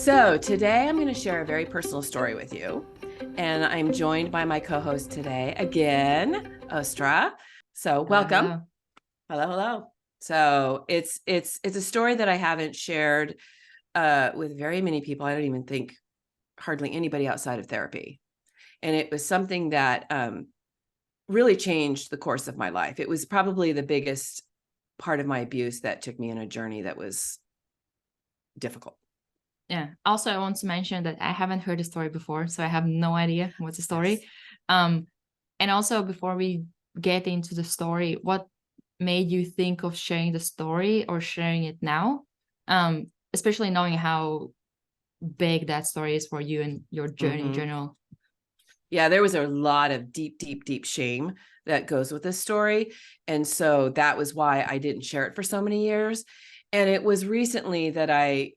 So today I'm going to share a very personal story with you. And I'm joined by my co-host today again, Austra. So Hello, welcome. hello. Hello, hello. So it's a story that I haven't shared with very many people. I don't even think hardly anybody outside of therapy. And it was something that really changed the course of my life. It was probably the biggest part of my abuse that took me on a journey that was difficult. Yeah. Also, I want to mention that I haven't heard the story before, so I have no idea what's the story. Yes. And also, before we get into the story, what made you think of sharing the story or sharing it now? Especially knowing how big that story is for you and your journey in general. Yeah, there was a lot of deep shame that goes with this story. And so that was why I didn't share it for so many years. And it was recently that I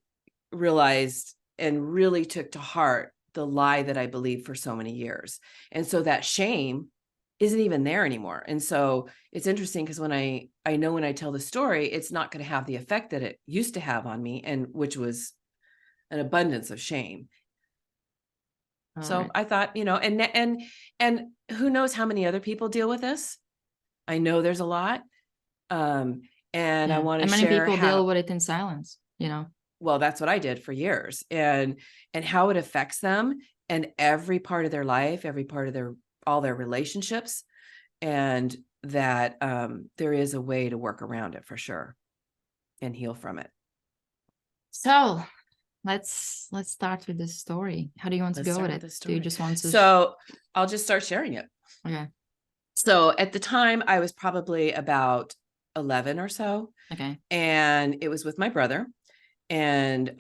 realized and really took to heart the lie that I believed for so many years. And so that shame isn't even there anymore. And so it's interesting because when I know when I tell the story, it's not going to have the effect that it used to have on me, and which was an abundance of shame. So Right. I thought, and who knows how many other people deal with this? I know there's a lot. And I Yeah. want to And many share people deal how, with it in silence. well, that's what I did for years, and how it affects them and every part of their life, every part of all their relationships, and that there is a way to work around it for sure and heal from it. So let's start with the story. How do you want to Let's go with start with it? the Do you story. just want to So I'll just start sharing it. Okay. So at the time I was probably about 11 or so. Okay. And it was with my brother. And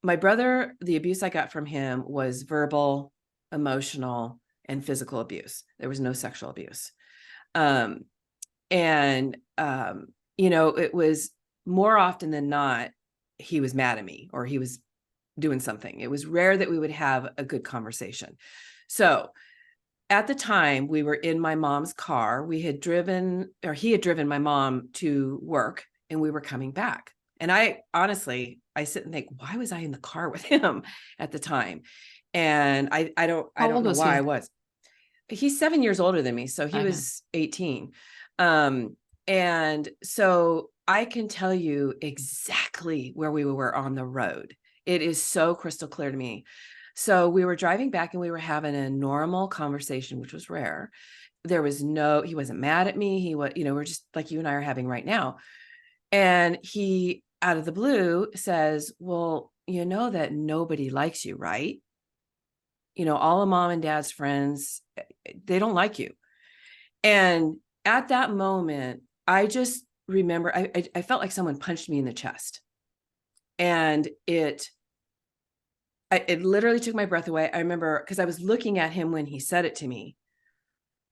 my brother, the abuse I got from him was verbal, emotional, and physical abuse. There was no sexual abuse. Um, and, it was more often than not, he was mad at me or he was doing something. It was rare that we would have a good conversation. So at the time, we were in my mom's car. He had driven my mom to work, and we were coming back. And I honestly, I sit and think, why was I in the car with him at the time? And I How don't old know was why I he? was. He's 7 years older than me, so he Okay. was 18. And so I can tell you exactly where we were on the road. It is so crystal clear to me. So we were driving back and we were having a normal conversation, which was rare. He wasn't mad at me. He was, we're just like you and I are having right now. And he, out of the blue, says, well, you know that nobody likes you, right? All of mom and dad's friends, they don't like you. And at that moment, I just remember, I felt like someone punched me in the chest. And it literally took my breath away. I remember because I was looking at him when he said it to me.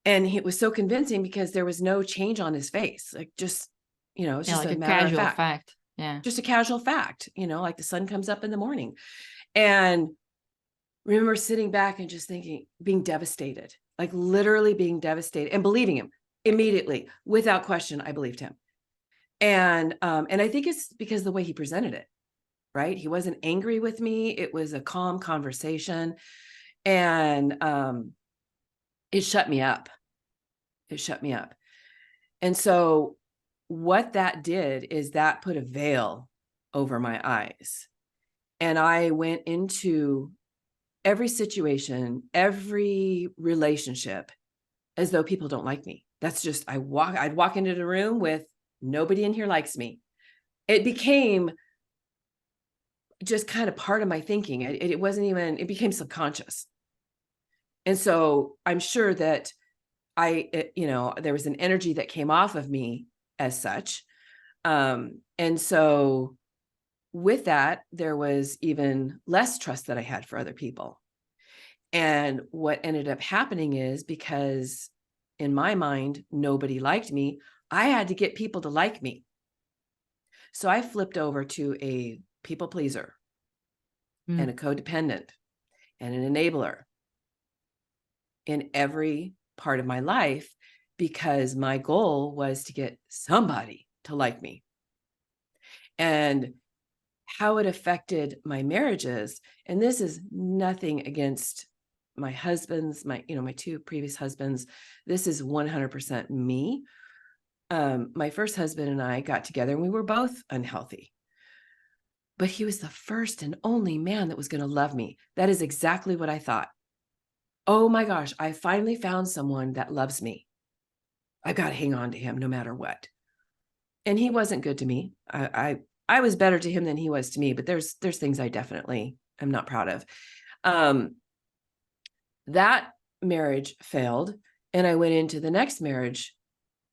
And it was so convincing because there was no change on his face. Like it's Yeah, just like a a matter of casual fact, fact. Yeah. just a casual fact, like the sun comes up in the morning. And remember sitting back and just thinking, being devastated, like literally being devastated and believing him immediately, without question. I believed him. And I think it's because the way he presented it, right? He wasn't angry with me. It was a calm conversation. And it shut me up. It shut me up. And so what that did is that put a veil over my eyes. And I went into every situation, every relationship, as though people don't like me. That's just, I'd walk into the room with nobody in here likes me. It became just kind of part of my thinking. It wasn't even, it became subconscious. And so I'm sure that there was an energy that came off of me as such. And so with that, there was even less trust that I had for other people. And what ended up happening is, because in my mind, nobody liked me, I had to get people to like me. So I flipped over to a people pleaser and a codependent and an enabler in every part of my life, because my goal was to get somebody to like me. And how it affected my marriages. And this is nothing against my husbands, my 2 previous husbands. This is 100% me. My first husband and I got together and we were both unhealthy. But he was the first and only man that was going to love me. That is exactly what I thought. Oh my gosh, I finally found someone that loves me. I've got to hang on to him no matter what. And he wasn't good to me. I was better to him than he was to me, but there's things I definitely am not proud of. That marriage failed, and I went into the next marriage,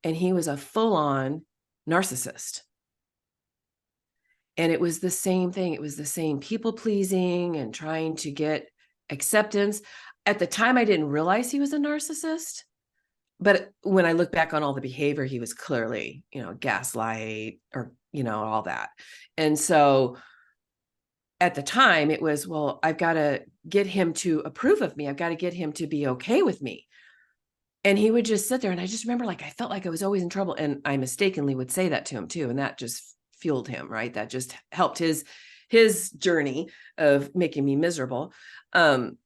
and he was a full-on narcissist. And it was the same thing. It was the same people pleasing and trying to get acceptance. At the time, I didn't realize he was a narcissist. But when I look back on all the behavior, he was clearly, gaslight or, all that. And so at the time it was, well, I've got to get him to approve of me. I've got to get him to be okay with me. And he would just sit there. And I just remember, like, I felt like I was always in trouble. And I mistakenly would say that to him too. And that just fueled him, right? That just helped his journey of making me miserable. And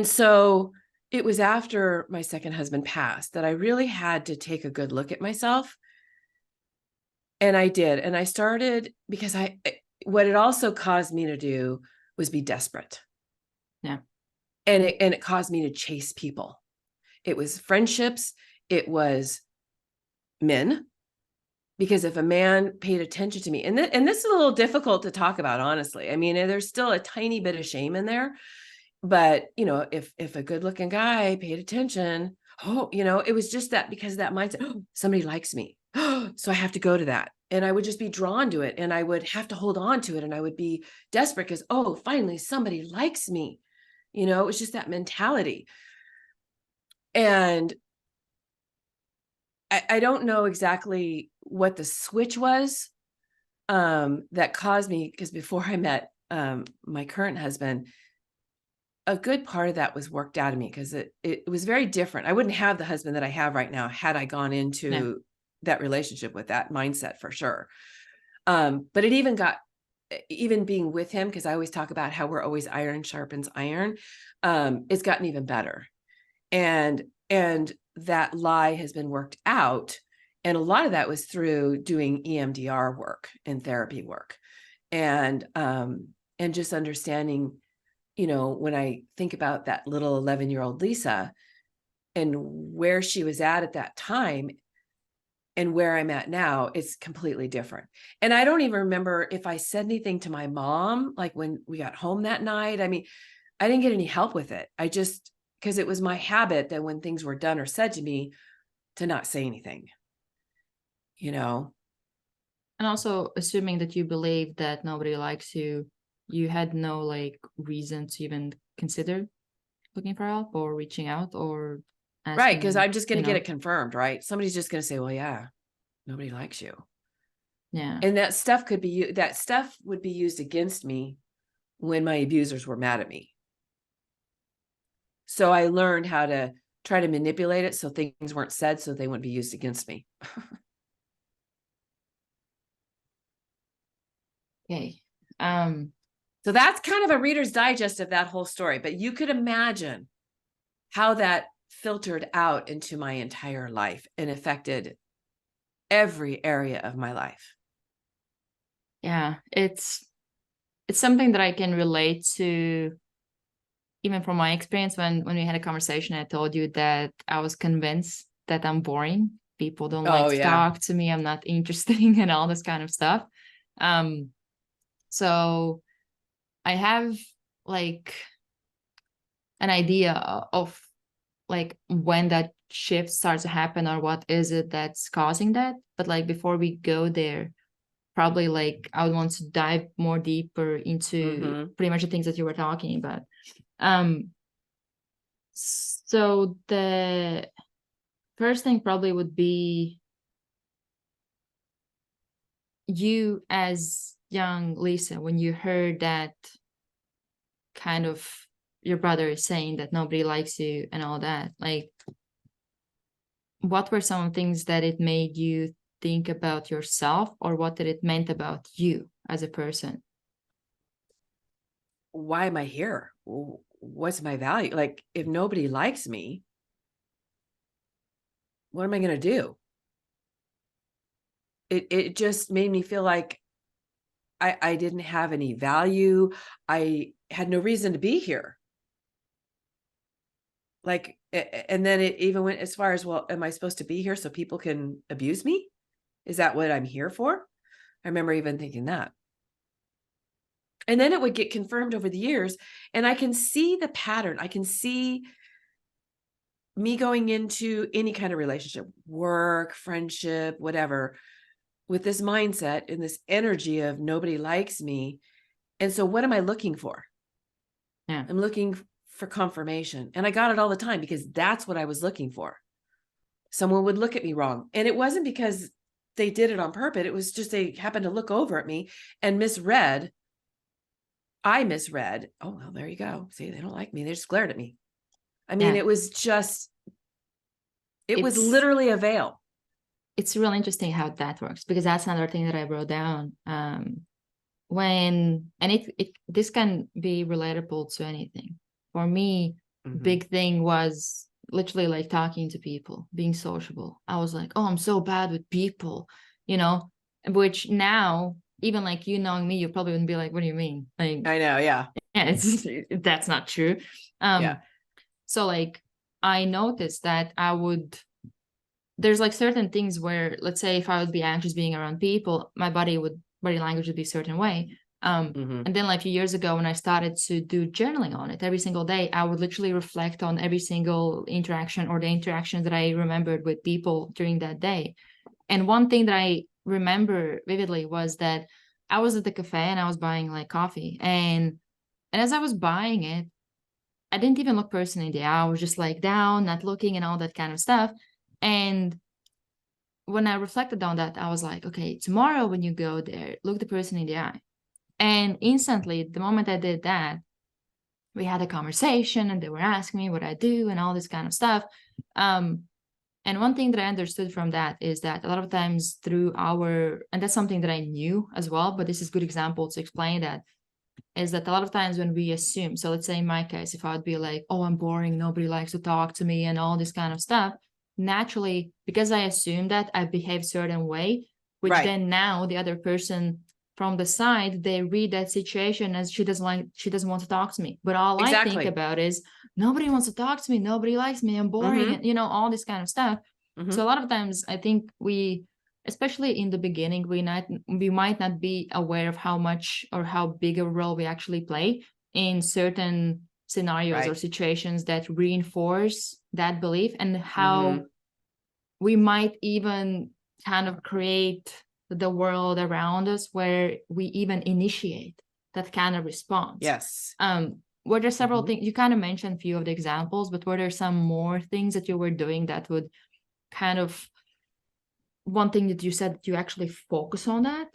so it was after my second husband passed that I really had to take a good look at myself. And I did. And I started, because what it also caused me to do was be desperate. Yeah. And it caused me to chase people. It was friendships. It was men. Because if a man paid attention to me, and this is a little difficult to talk about, honestly. I mean, there's still a tiny bit of shame in there. But, if a good looking guy paid attention, it was just that, because of that mindset, somebody likes me. So I have to go to that. And I would just be drawn to it, and I would have to hold on to it. And I would be desperate because, finally somebody likes me. It was just that mentality. And I don't know exactly what the switch was that caused me, because before I met my current husband, a good part of that was worked out of me, because it was very different. I wouldn't have the husband that I have right now had I gone into that relationship with that mindset, for sure. But even being with him, because I always talk about how we're always iron sharpens iron, it's gotten even better. And that lie has been worked out. And a lot of that was through doing EMDR work and therapy work. And just understanding, when I think about that little 11-year-old Lisa and where she was at that time and where I'm at now, it's completely different. And I don't even remember if I said anything to my mom, like when we got home that night. I mean, I didn't get any help with it. Because it was my habit that when things were done or said to me, to not say anything, And also, assuming that you believe that nobody likes you, you had no reason to even consider looking for help or reaching out or asking. Right, because I'm just going to get it confirmed, right? Somebody's just going to say, well, yeah, nobody likes you. Yeah. And that stuff would be used against me when my abusers were mad at me. So I learned how to try to manipulate it so things weren't said, so they wouldn't be used against me. Okay. So that's kind of a Reader's Digest of that whole story, but you could imagine how that filtered out into my entire life and affected every area of my life. Yeah, it's something that I can relate to, even from my experience. When we had a conversation, I told you that I was convinced that I'm boring. People don't like to talk to me. I'm not interesting and all this kind of stuff. So I have an idea of when that shift starts to happen, or what is it that's causing that. But before we go there, probably I would want to dive more deeper into pretty much the things that you were talking about. So the first thing probably would be, you as young Lisa, when you heard that kind of your brother is saying that nobody likes you and all that, what were some things that it made you think about yourself, or what did it meant about you as a person? Why am I here? What's my value? Like, if nobody likes me, what am I going to do? It just made me feel like I didn't have any value. I had no reason to be here. Like, and then it even went as far as, well, am I supposed to be here so people can abuse me? Is that what I'm here for? I remember even thinking that. And then it would get confirmed over the years, and I can see the pattern. I can see me going into any kind of relationship, work, friendship, whatever, with this mindset and this energy of nobody likes me. And so what am I looking for? Yeah. I'm looking for confirmation. And I got it all the time because that's what I was looking for. Someone would look at me wrong. And it wasn't because they did it on purpose. It was just they happened to look over at me and misread. I misread. Oh, well, there you go. See, they don't like me. They just glared at me. I mean, Yeah. it was just, it was It's literally a veil. it's really interesting how that works, because that's another thing that I wrote down. When, and this can be relatable to anything. For me, big thing was literally like talking to people, being sociable. I was like, oh, I'm so bad with people, you know, which now, even like you knowing me, you probably wouldn't be like, what do you mean? Like, I know. Yeah. yeah, it's that's not true. Yeah. So like I noticed that there's like certain things where, let's say if I would be anxious being around people, my body language would be a certain way. And then like a few years ago, when I started to do journaling on it every single day, I would literally reflect on every single interaction or the interactions that I remembered with people during that day. And one thing that I remember vividly was that I was at the cafe and I was buying like coffee. And as I was buying it, I didn't even look person in the eye. I was just like down, not looking, and all that kind of stuff. And when I reflected on that, I was like, okay, tomorrow when you go there, look the person in the eye. And instantly, the moment I did that, we had a conversation and they were asking me what I do and all this kind of stuff. And one thing that I understood from that is that a lot of times and that's something that I knew as well, but this is a good example to explain that, is that a lot of times when we assume, so let's say in my case, if I would be like, oh, I'm boring, nobody likes to talk to me and all this kind of stuff, naturally, because I assume that, I behave a certain way, which then now the other person from the side, they read that situation as she doesn't want to talk to me. But all I think about is, nobody wants to talk to me, nobody likes me, I'm boring, and all this kind of stuff. So a lot of times I think especially in the beginning, we might not be aware of how much or how big a role we actually play in certain scenarios or situations that reinforce that belief, and how we might even kind of create the world around us where we even initiate that kind of response. Yes. Were there several things, you kind of mentioned a few of the examples, but were there some more things that you were doing that would kind of, one thing that you said that you actually focus on that,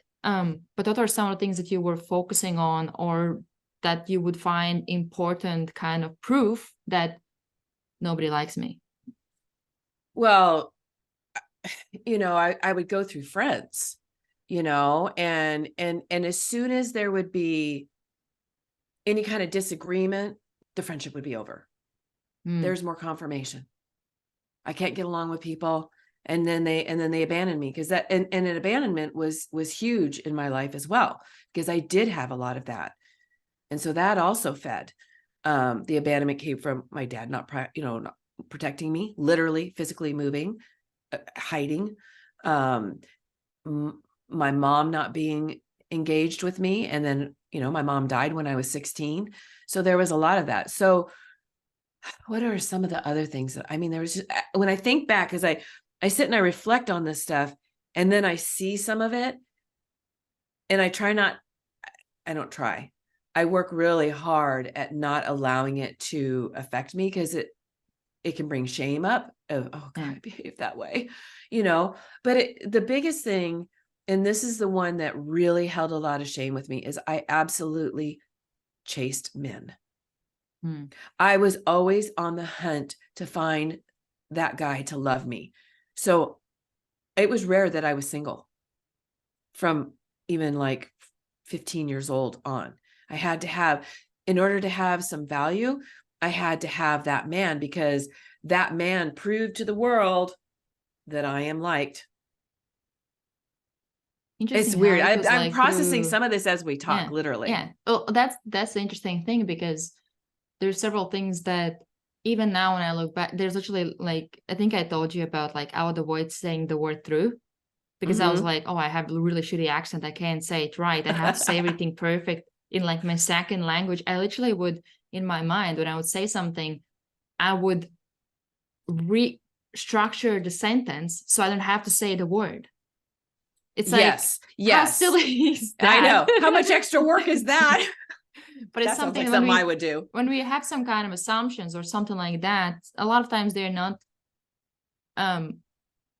but what are some of the things that you were focusing on, or that you would find important kind of proof that nobody likes me? Well, I would go through friends, and as soon as there would be any kind of disagreement, the friendship would be over. There's more confirmation. I can't get along with people. And then they abandoned me, because that, and an abandonment was huge in my life as well, because I did have a lot of that. And so that also fed. The abandonment came from my dad, not protecting me, literally, physically moving, hiding, my mom not being engaged with me. And then, my mom died when I was 16. So there was a lot of that. So what are some of the other things there was just, when I think back, because I sit and I reflect on this stuff, and then I see some of it, and I work really hard at not allowing it to affect me, because it can bring shame up of, oh God, I behave that way, but the biggest thing, and this is the one that really held a lot of shame with me, is I absolutely chased men. I was always on the hunt to find that guy to love me. So it was rare that I was single from even like 15 years old on. I had to have, in order to have some value, I had to have that man, because that man proved to the world that I am liked. It's Interesting weird. how it was I'm like processing through, some of this as we talk, yeah, literally. yeah. Oh, that's the interesting thing, because there's several things that even now when I look back, there's literally like, I think I told you about like I would avoid saying the word through, because I was like, oh, I have a really shitty accent. I can't say it right. I have to say everything perfect in like my second language. I literally would, in my mind, when I would say something, I would restructure the sentence so I don't have to say the word. It's like, Yes, how yes. silly is I that? know. How much extra work is that? But it's That sounds like something something I would do. when we have some kind of assumptions or something like that, a lot of times they're not,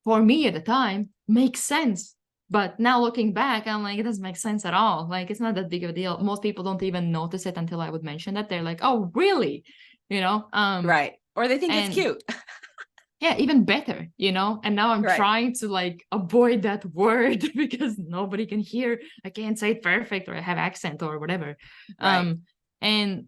for me at the time, makes sense. But now looking back, I'm like, it doesn't make sense at all. Like, it's not that big of a deal. Most people don't even notice it until I would mention that. They're like, oh, really? You know? Right. Or they think it's And cute. yeah, even better, you know? And now I'm Right. trying to like avoid that word because nobody can hear. I can't say it perfect, or I have accent or whatever. Right. And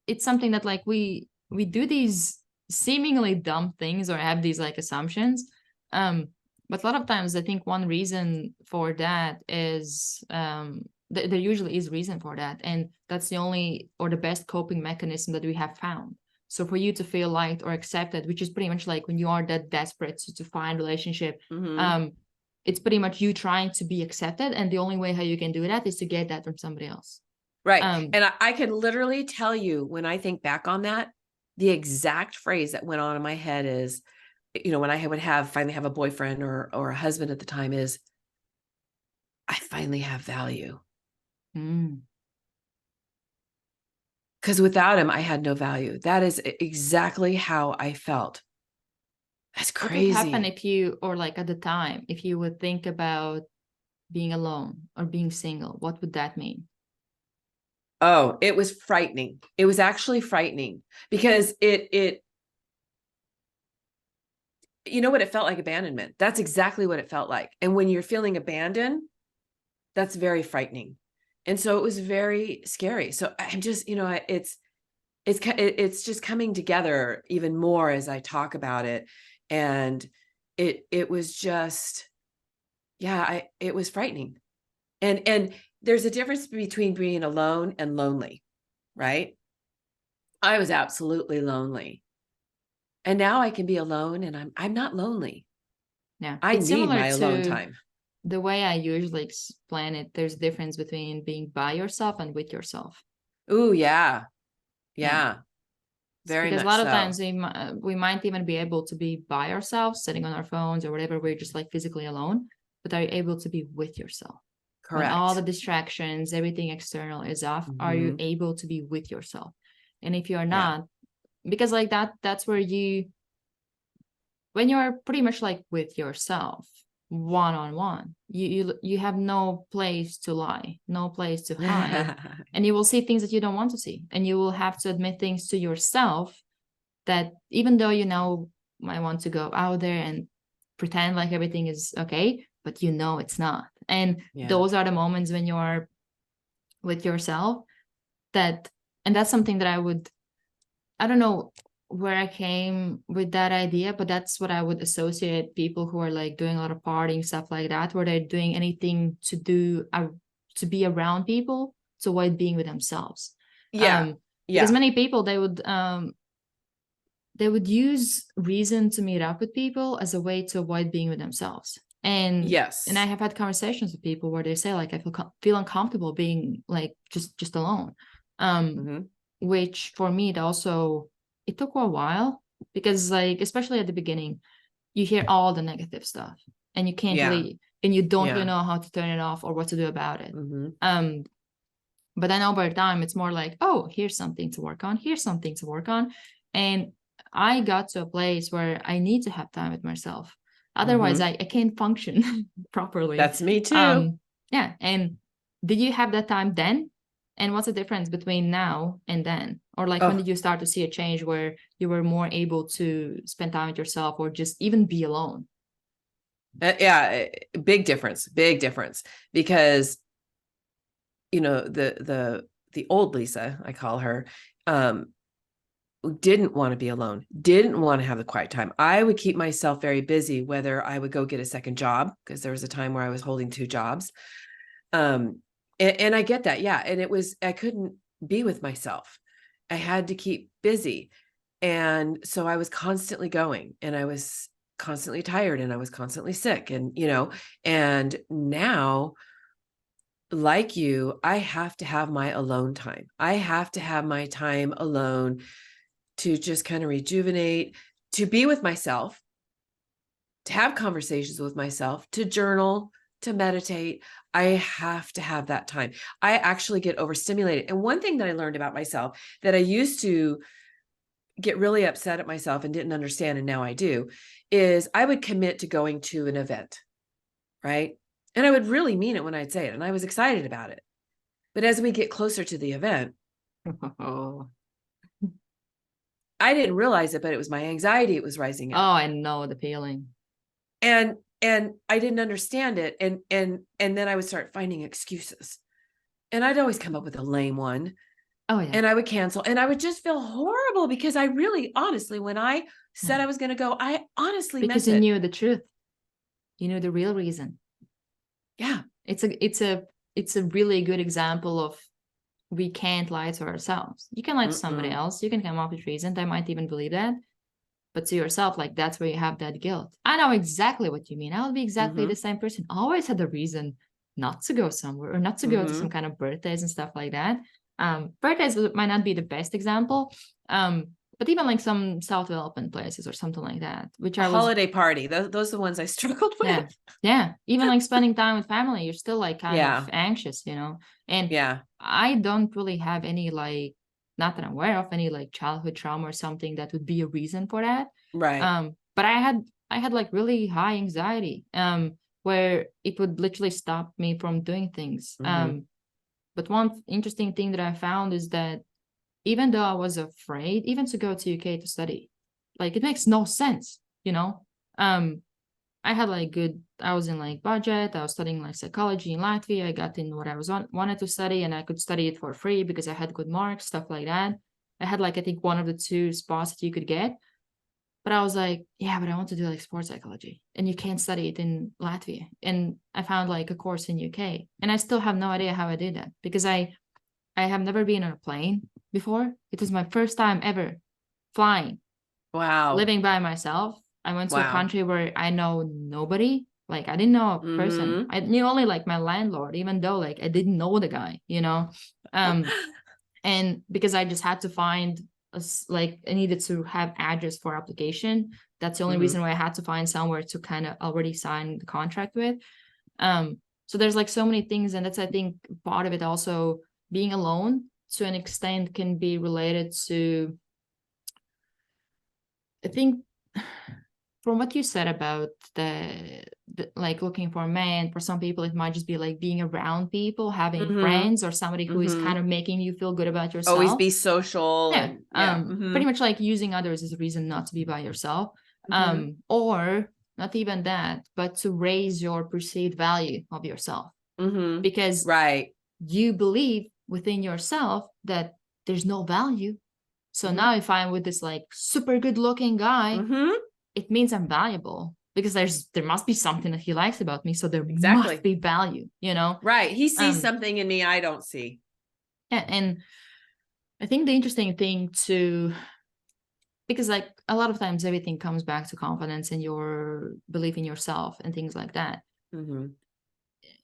it's something that like we do these seemingly dumb things or have these like assumptions. But a lot of times I think one reason for that is there usually is reason for that. And that's the only or the best coping mechanism that we have found. So for you to feel liked or accepted, which is pretty much like when you are that desperate to find relationship, it's pretty much you trying to be accepted. And the only way how you can do that is to get that from somebody else. Right. And I can literally tell you, when I think back on that, the exact phrase that went on in my head is, you know, when I would finally have a boyfriend or a husband at the time, is I finally have value. Because without him, I had no value. That is exactly how I felt. That's What would happen crazy. if you, or like at the time, if you would think about being alone or being single? What would that mean? Oh, it was frightening. It was actually frightening, because it you know what, it felt like abandonment. That's exactly what it felt like. And when you're feeling abandoned, that's very frightening. And so it was very scary. So I'm just, you know, it's just coming together even more as I talk about it. And it was just, yeah, it was frightening. And there's a difference between being alone and lonely, right? I was absolutely lonely. And now I can be alone and I'm not lonely. Yeah, I it's need similar my alone to time. the way I usually explain it. There's a difference between being by yourself and with yourself. Ooh, yeah. Yeah, Yeah. Very because a much lot of so. times we might even be able to be by ourselves, sitting on our phones or whatever. We're just like physically alone, but are you able to be with yourself? When all the Correct. distractions, everything external is off, are you Mm-hmm. able to be with yourself? And if you're Yeah. not, because like that's where when you're pretty much like with yourself, one-on-one, you have no place to lie, no place to hide, and you will see things that you don't want to see, and you will have to admit things to yourself that even though you know might want to go out there and pretend like everything is okay, but you know it's not. And Yeah. those are the moments when you're with yourself, that and that's something that I don't know where I came with that idea, but that's what I would associate people who are like doing a lot of partying, stuff like that, where they're doing anything to to be around people to avoid being with themselves. Yeah. Because Yeah. many people they would use reason to meet up with people as a way to avoid being with themselves. And I Yes. have had conversations with people where they say like I feel uncomfortable being like just alone. Um, Mm-hmm. which for me it also it took a while, because like especially at the beginning you hear all the negative stuff and you can't Yeah. really and you don't really Yeah. know how to turn it off or what to do about it. Mm-hmm. But then over time it's more like, oh, here's something to work on, here's something to work on. And I got to a place where I need to have time with myself, otherwise Mm-hmm. I can't function properly. That's me too. Yeah. And did you have that time then? And what's the difference between now and then? Or like when Oh, did you start to see a change where you were more able to spend time with yourself or just even be alone? yeah. Big difference. Big difference. Because the old Lisa, I call her, didn't want to be alone, didn't want to have the quiet time. I would keep myself very busy, whether I would go get a second job, because there was a time where I was holding 2 jobs. And I get that. Yeah. And I couldn't be with myself. I had to keep busy. And so I was constantly going, and I was constantly tired, and I was constantly sick, and, and now, like you, I have to have my alone time. I have to have my time alone to just kind of rejuvenate, to be with myself, to have conversations with myself, to journal, to meditate. I have to have that time. I actually get overstimulated. And one thing that I learned about myself that I used to get really upset at myself and didn't understand, and now I do, is I would commit to going to an event, right? And I would really mean it when I'd say it, and I was excited about it. But as we get closer to the event, I didn't realize it, but it was my anxiety. It was rising up. Oh, I know the feeling. And I didn't understand it. And then I would start finding excuses, and I'd always come up with a lame one. Oh yeah. And I would cancel, and I would just feel horrible, because I really, honestly, when I said I was going to go, I honestly because meant you it. knew the truth. You knew the real reason. Yeah. It's a really good example of, we can't lie to ourselves. You can lie to somebody else. You can come up with reason. They might even believe that. But to yourself, like, that's where you have that guilt. I know exactly what you mean. I would be exactly the same person. I always had a reason not to go somewhere, or not to go to some kind of birthdays and stuff like that. Birthdays might not be the best example. But even like some self-development places or something like that, which I was holiday party. Those are the ones I struggled with. Yeah. Even like spending time with family, you're still like kind Yeah. of anxious, And Yeah. I don't really have any, like, not that I'm aware of any like childhood trauma or something that would be a reason for that. Right. But I had like really high anxiety, where it would literally stop me from doing things. But one interesting thing that I found is that even though I was afraid even to go to UK to study, like, it makes no sense, I had like I was in like budget. I was studying like psychology in Latvia. I got in what I wanted to study, and I could study it for free because I had good marks, stuff like that. I had like, I think, one of the 2 spots that you could get. But I was like, yeah, but I want to do like sports psychology, and you can't study it in Latvia. And I found like a course in UK, and I still have no idea how I did that, because I have never been on a plane before. It was my first time ever flying. Wow. Living by myself. I went to a Wow. country where I know nobody. Like, I didn't know a person. I knew only like my landlord, even though like I didn't know the guy, And because I just had to find like, I needed to have address for application. That's the only reason why I had to find somewhere to kind of already sign the contract with. So there's like so many things, and that's, I think, part of it. Also, being alone to an extent can be related to, I think, from what you said about the like looking for a man, for some people it might just be like being around people, having friends, or somebody who is kind of making you feel good about yourself. Always be social. Yeah. Pretty much like using others as a reason not to be by yourself. Or not even that, but to raise your perceived value of yourself. Because you believe within yourself that there's no value. So now if I'm with this like super good looking guy, it means I'm valuable, because there must be something that he likes about me. So there must be value, Right. He sees something in me I don't see. Yeah. And I think the interesting thing too, because like a lot of times everything comes back to confidence and your belief in yourself and things like that.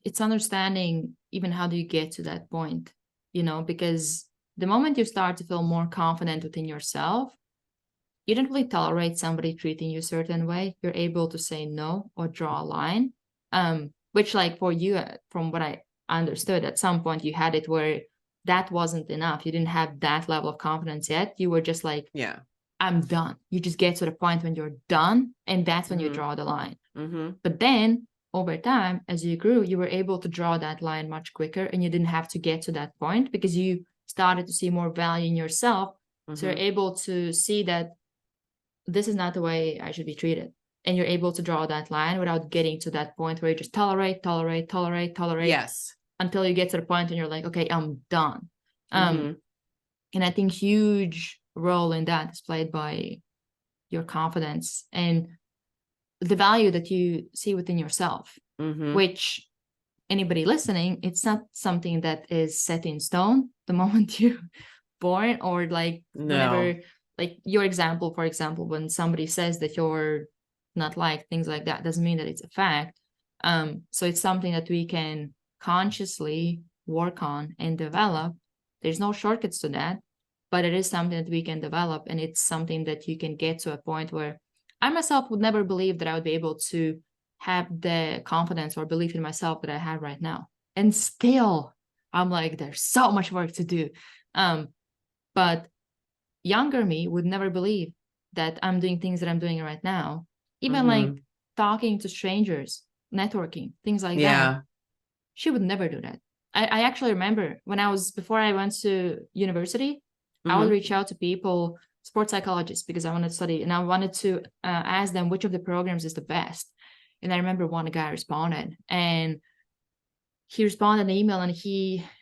It's understanding even how do you get to that point, because the moment you start to feel more confident within yourself, you don't really tolerate somebody treating you a certain way. You're able to say no or draw a line, which like for you, from what I understood, at some point you had it where that wasn't enough. You didn't have that level of confidence yet. You were just like, yeah, I'm done. You just get to the point when you're done, and that's when you draw the line. But then over time, as you grew, you were able to draw that line much quicker, and you didn't have to get to that point because you started to see more value in yourself. So you're able to see that this is not the way I should be treated. And you're able to draw that line without getting to that point where you just tolerate. Yes. until you get to the point and you're like, okay, I'm done. Mm-hmm. And I think huge role in that is played by your confidence and the value that you see within yourself, Mm-hmm. which anybody listening, it's not something that is set in stone the moment you're born, or like whenever, No. like your example, for example, when somebody says that you're not liked, things like that, doesn't mean that it's a fact. So it's something that we can consciously work on and develop. There's no shortcuts to that, but it is something that we can develop, and it's something that you can get to a point where I myself would never believe that I would be able to have the confidence or belief in myself that I have right now. And still, I'm like, there's so much work to do. But younger me would never believe that I'm doing things that I'm doing right now, even like Mm-hmm. talking to strangers, networking, things like that. Yeah. She would never do that. I actually remember when before I went to university, I would Mm-hmm. reach out to people, sports psychologists, because I wanted to study and I wanted to ask them which of the programs is the best. And I remember one guy responded, and he responded an email, and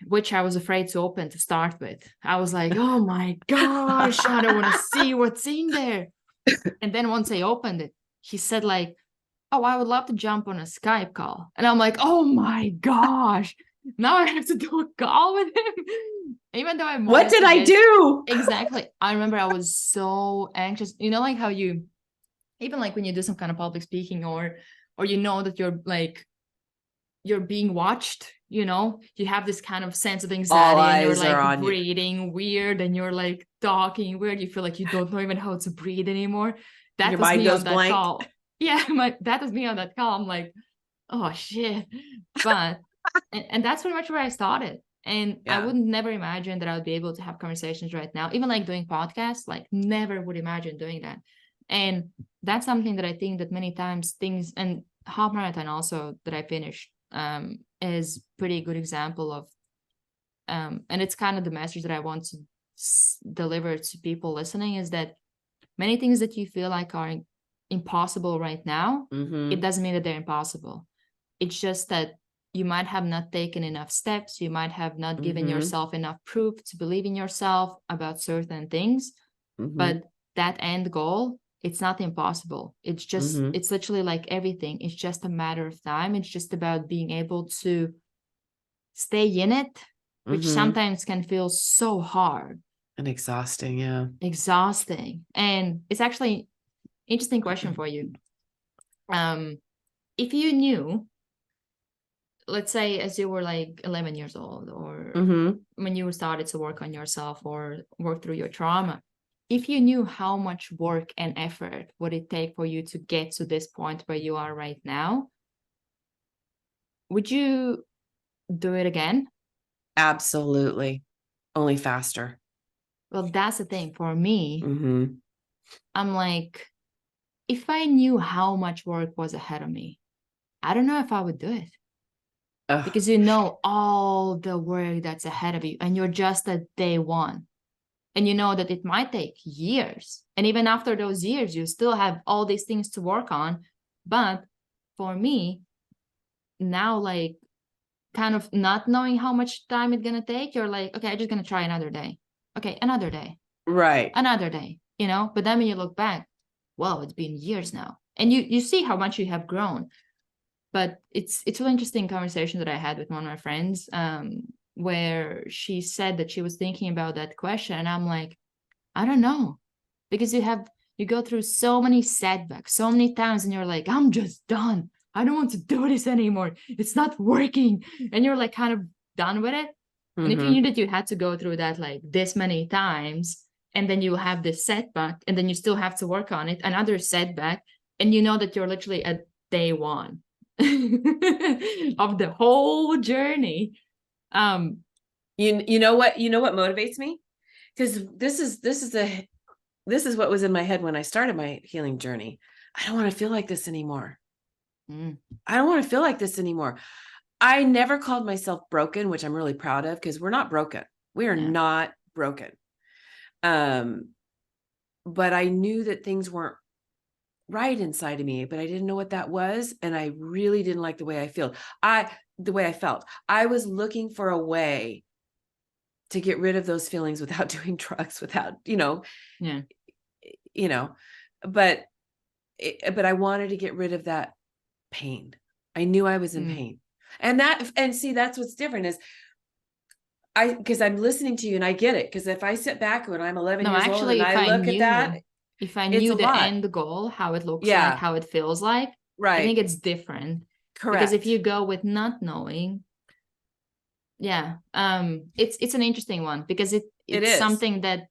which I was afraid to open to start with. I was like, oh my gosh, I don't want to see what's in there. And then once I opened it, he said like, oh, I would love to jump on a Skype call. And I'm like, oh my gosh, now I have to do a call with him. Even though I What wanted did to I get do? exactly. I remember I was so anxious. You know, like how you, even like when you do some kind of public speaking, or you know that you're being watched, you know, you have this kind of sense of All anxiety, and you're eyes are like on you. breathing weird, and you're like talking weird, you feel like you don't know even how to breathe anymore. That Your was mind me goes on that blank. call. Yeah, that was me on that call. I'm like, oh shit. But and that's pretty much where I started. And I Yeah. would never imagine that I would be able to have conversations right now, even like doing podcasts, like never would imagine doing that. And that's something that I think that many times things, and half marathon also that I finished is pretty good example of, and it's kind of the message that I want to deliver to people listening, is that many things that you feel like are impossible right now, it Mm-hmm. doesn't mean that they're impossible. It's just that you might have not taken enough steps, you might have not given Mm-hmm. yourself enough proof to believe in yourself about certain things. Mm-hmm. But that end goal, it's not impossible. Mm-hmm. It's literally like everything, it's just a matter of time. It's just about being able to stay in it, which Mm-hmm. sometimes can feel so hard, And exhausting. Yeah. exhausting. And it's actually interesting question for you. If you knew, let's say as you were like 11 years old, or Mm-hmm. when you started to work on yourself or work through your trauma, if you knew how much work and effort would it take for you to get to this point where you are right now, would you do it again? Absolutely. Only faster. Well, that's the thing for me. Mm-hmm. I'm like, if I knew how much work was ahead of me, I don't know if I would do it, Ugh. because you know all the work that's ahead of you and you're just at day one. And you know that it might take years. And even after those years, you still have all these things to work on. But for me, now, like kind of not knowing how much time it's going to take, you're like, okay, I'm just going to try another day. Okay, Right. another day, you know? But then when you look back, well, it's been years now. And you see how much you have grown. But it's an interesting conversation that I had with one of my friends, where she said that she was thinking about that question. And I'm like, I don't know, because you go through so many setbacks, so many times, and you're like, I'm just done. I don't want to do this anymore. It's not working. And you're like kind of done with it. And if you Mm-hmm. knew that you had to go through that like this many times, and then you have this setback, and then you still have to work on it, another setback, and you know that you're literally at day one of the whole journey. Um, You know what motivates me? Because this is what was in my head when I started my healing journey. I don't want to feel like this anymore. mm, I don't want to feel like this anymore. I never called myself broken, which I'm really proud of, because we're not broken. We are yeah. not broken. Um, but I knew that things weren't right inside of me, but I didn't know what that was. And I really didn't like the way I feel. the way I felt. I was looking for a way to get rid of those feelings without doing drugs, without, Yeah. you know, but I wanted to get rid of that pain. I knew I was in pain. And see, that's what's different is because I'm listening to you and I get it. Because if I sit back when I'm 11 No, years old actually, and I look at that, if I it's knew a the lot. end goal, how it looks like, Yeah. how it feels like, I think Right. it's different. Correct. Because if you go with not knowing, yeah, it's an interesting one because it's is. something that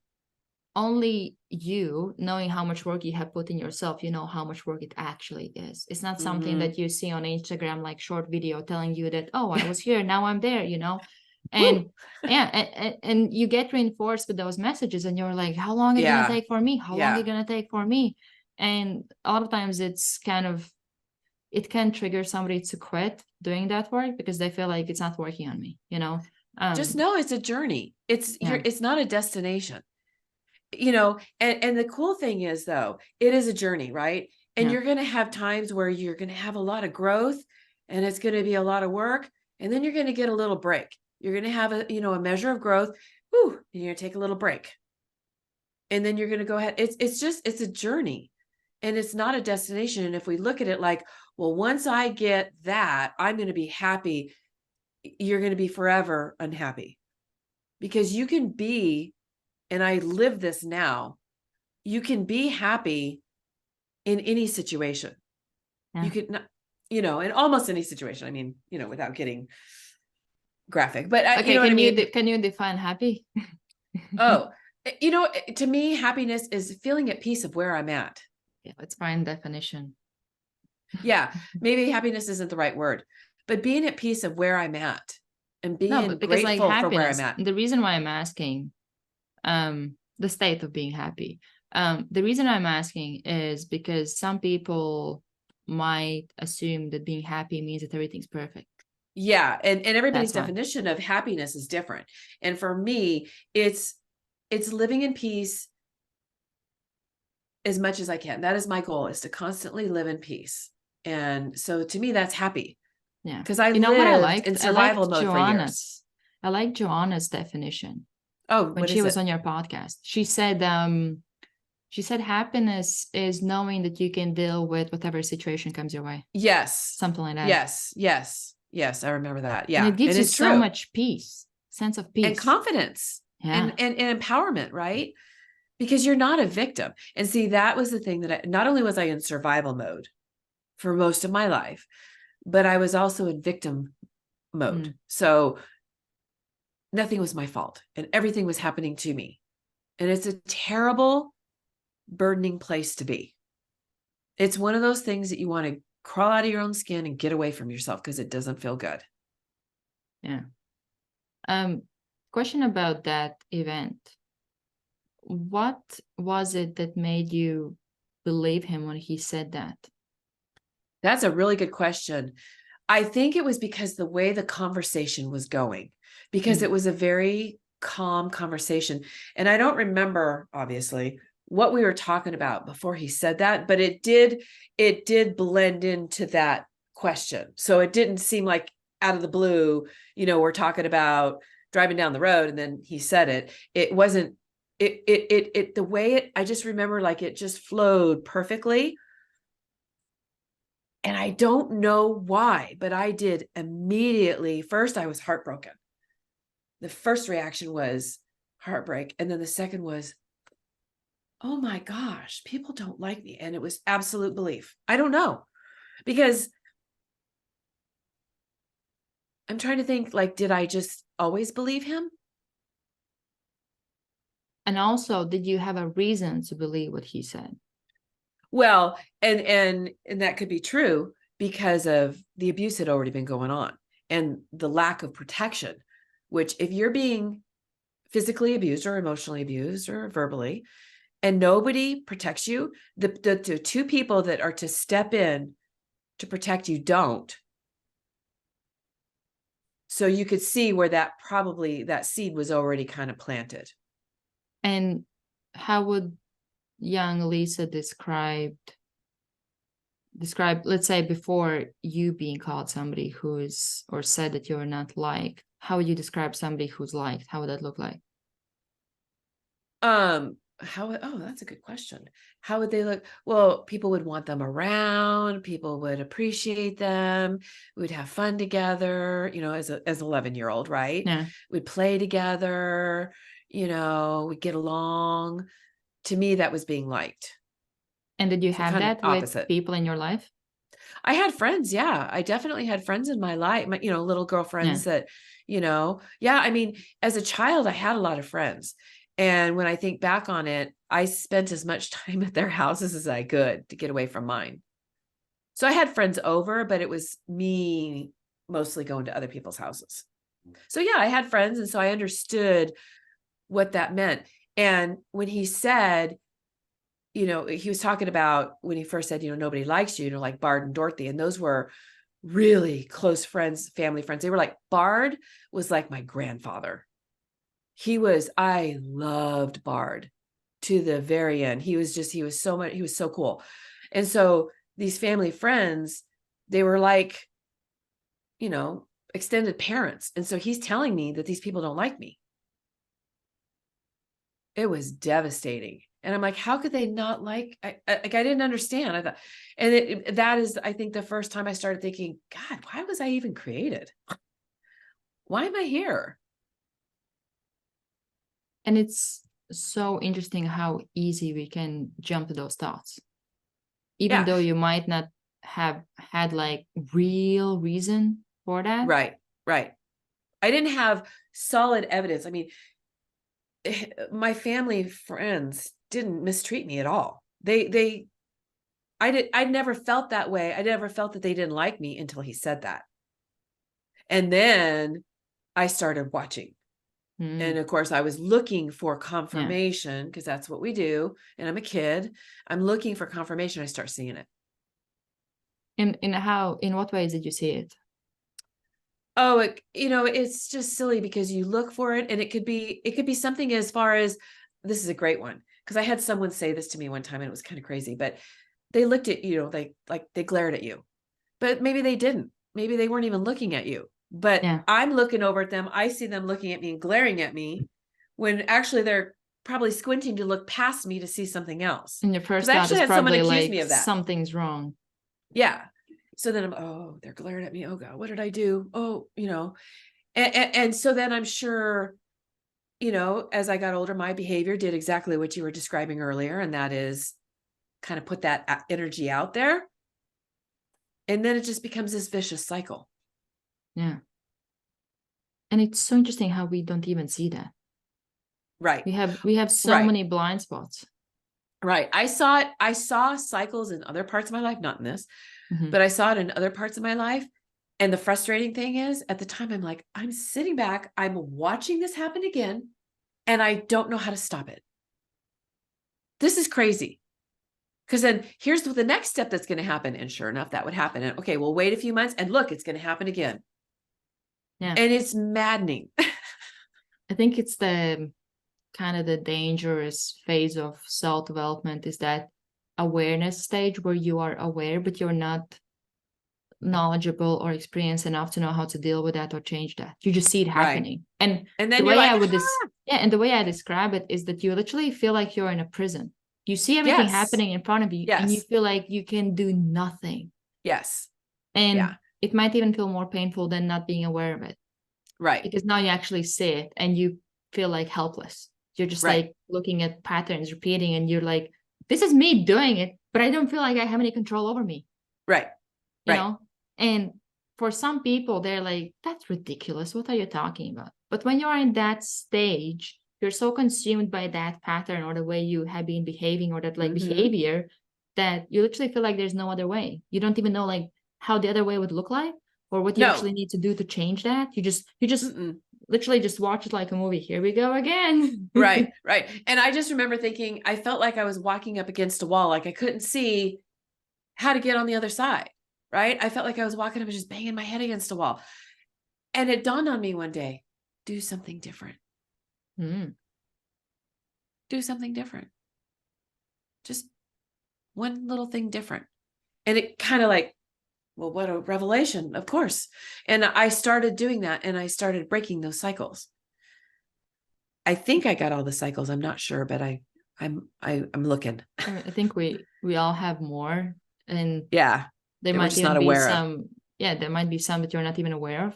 only you, knowing how much work you have put in yourself, you know how much work it actually is. It's not something that you see on Instagram, like short video telling you that, oh, I was here, now I'm there, and and you get reinforced with those messages and you're like, how long is it gonna take for me? How long is it gonna take for me? And a lot of times it's kind of, it can trigger somebody to quit doing that work because they feel like it's not working on me, Just know it's a journey. It's not a destination. And the cool thing is, though, it is a journey, right? And you're going to have times where you're going to have a lot of growth and it's going to be a lot of work. And then you're going to get a little break. You're going to have a measure of growth. Whew, and you're going to take a little break. And then you're going to go ahead. It's a journey and it's not a destination. And if we look at it like, well, once I get that, I'm going to be happy. You're going to be forever unhappy because you can be, and I live this now, you can be happy in any situation. You could not, in almost any situation. I mean, without getting graphic, but okay, you know what I mean? Can you define happy? Oh, to me, happiness is feeling at peace of where I'm at. Yeah, let's find definition. Yeah, maybe happiness isn't the right word, but being at peace of where I'm at and being grateful for where I'm at. The reason why I'm asking, the state of being happy. The reason I'm asking is because some people might assume that being happy means that everything's perfect. Yeah, and everybody's definition of happiness is different. And for me, it's living in peace as much as I can. That is my goal, is to constantly live in peace. And so to me, that's happy. Yeah. Because I lived in survival mode for years. I like Joanna's definition. Oh, when she was on your podcast, she said happiness is knowing that you can deal with whatever situation comes your way. Yes. Something like that. Yes. I remember that. Yeah. And it gives you so much peace, sense of peace. And confidence. Yeah. And empowerment, right? Because you're not a victim. And see, that was the thing that not only was I in survival mode for most of my life, but I was also in victim mode. So nothing was my fault and everything was happening to me. And it's a terrible, burdening place to be. It's one of those things that you want to crawl out of your own skin and get away from yourself because it doesn't feel good. Yeah. Question about that event. What was it that made you believe him when he said that? That's a really good question. I think it was because the way the conversation was going, because it was a very calm conversation. And I don't remember, obviously, what we were talking about before he said that, but it did blend into that question. So it didn't seem like out of the blue, we're talking about driving down the road and then he said it. It wasn't, the way I just remember like it just flowed perfectly. And I don't know why, but I did immediately. First, I was heartbroken. The first reaction was heartbreak. And then the second was, oh my gosh, people don't like me. And it was absolute belief. I don't know, because I'm trying to think, like, did I just always believe him? And also, did you have a reason to believe what he said? Well, and that could be true because of the abuse had already been going on and the lack of protection, which if you're being physically abused or emotionally abused or verbally, and nobody protects you, the two people that are to step in to protect you don't. So you could see where that seed was already kind of planted. And how would young Lisa describe describe, let's say before you being called somebody who's, or said that you're not liked, how would you describe somebody who's liked? How would that look like? Oh, that's a good question. How would they look? Well, people would want them around, people would appreciate them, we'd have fun together, as an 11-year-old, right? Yeah. We'd play together, we'd get along. To me, that was being liked. And did you So have kind of that with opposite. people in your life? I had friends. Yeah. I definitely had friends in my life, little Yeah. girlfriends that, yeah. I mean, as a child, I had a lot of friends. And when I think back on it, I spent as much time at their houses as I could to get away from mine. So I had friends over, but it was me mostly going to other people's houses. So yeah, I had friends. And so I understood what that meant. And when he said, he was talking about when he first said, nobody likes you, like Bard and Dorothy. And those were really close friends, family friends. They were like, Bard was like my grandfather. I loved Bard to the very end. He was so cool. And so these family friends, they were like, extended parents. And so he's telling me that these people don't like me. It was devastating. And I'm like, how could they not I didn't understand. I thought, and that is, I think, the first time I started thinking, God, why was I even created? Why am I here? And it's so interesting how easy we can jump to those thoughts, even Yeah. though you might not have had like real reason for that. Right. Right. I didn't have solid evidence. I mean, my family friends didn't mistreat me at all. I never felt that way. I never felt that they didn't like me until he said that. And then I started watching. And of course, I was looking for confirmation because that's what we do. And I'm a kid. I'm looking for confirmation. I start seeing it. In what ways did you see it? Oh, it's just silly because you look for it and it could be something as far as, this is a great one. Because I had someone say this to me one time and it was kind of crazy, but they looked at they glared at you, but maybe they didn't. Maybe they weren't even looking at you, but Yeah. I'm looking over at them. I see them looking at me and glaring at me when actually they're probably squinting to look past me to see something else. And your Because first I thought actually is had someone probably accuse like me of that. something's wrong. Yeah. So then they're glaring at me. Oh God, what did I do? Oh, and so then I'm sure, as I got older, my behavior did exactly what you were describing earlier. And that is kind of put that energy out there. And then it just becomes this vicious cycle. Yeah. And it's so interesting how we don't even see that. Right. We have so Right. many blind spots. Right. I saw cycles in other parts of my life, not in this, but I saw it in other parts of my life. And the frustrating thing is, at the time, I'm like, I'm sitting back, I'm watching this happen again, and I don't know how to stop it. This is crazy. Because then here's the next step that's going to happen. And sure enough, that would happen. And okay, we'll wait a few months and look, it's going to happen again. Yeah. And it's maddening. I think it's the kind of the dangerous phase of self-development is that awareness stage where you are aware, but you're not knowledgeable or experienced enough to know how to deal with that or change that. You just see it happening. Right. And then the you're way like, and the way I describe it is that you literally feel like you're in a prison. You see everything yes. happening in front of you and you Yes. feel like you can do nothing. Yes. And Yeah. it might even feel more painful than not being aware of it. Right. Because now you actually see it and you feel like helpless. You're just Right. like looking at patterns repeating and you're like, this is me doing it, but I don't feel like I have any control over me. Right. You Right. know? And for some people, they're like, that's ridiculous. What are you talking about? But when you are in that stage, you're so consumed by that pattern or the way you have been behaving or that like behavior that you literally feel like there's no other way. You don't even know like how the other way would look like or what you actually need to do to change that. You just literally just watch it like a movie. Here we go again. Right. Right. And I just remember thinking, I felt like I was walking up against a wall. Like I couldn't see how to get on the other side. Right. I felt like I was walking up and just banging my head against a wall. And it dawned on me one day, do something different. Do something different. Just one little thing different. And it kind of like, well, what a revelation, of course. And I started doing that, and I started breaking those cycles. I think I got all the cycles. I'm not sure, but I'm looking. I think we all have more, and Yeah. there That we're might just not even be aware of. some, yeah, there might be some that you're not even aware of.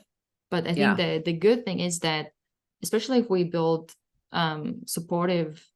But I think Yeah. the good thing is that, especially if we build supportive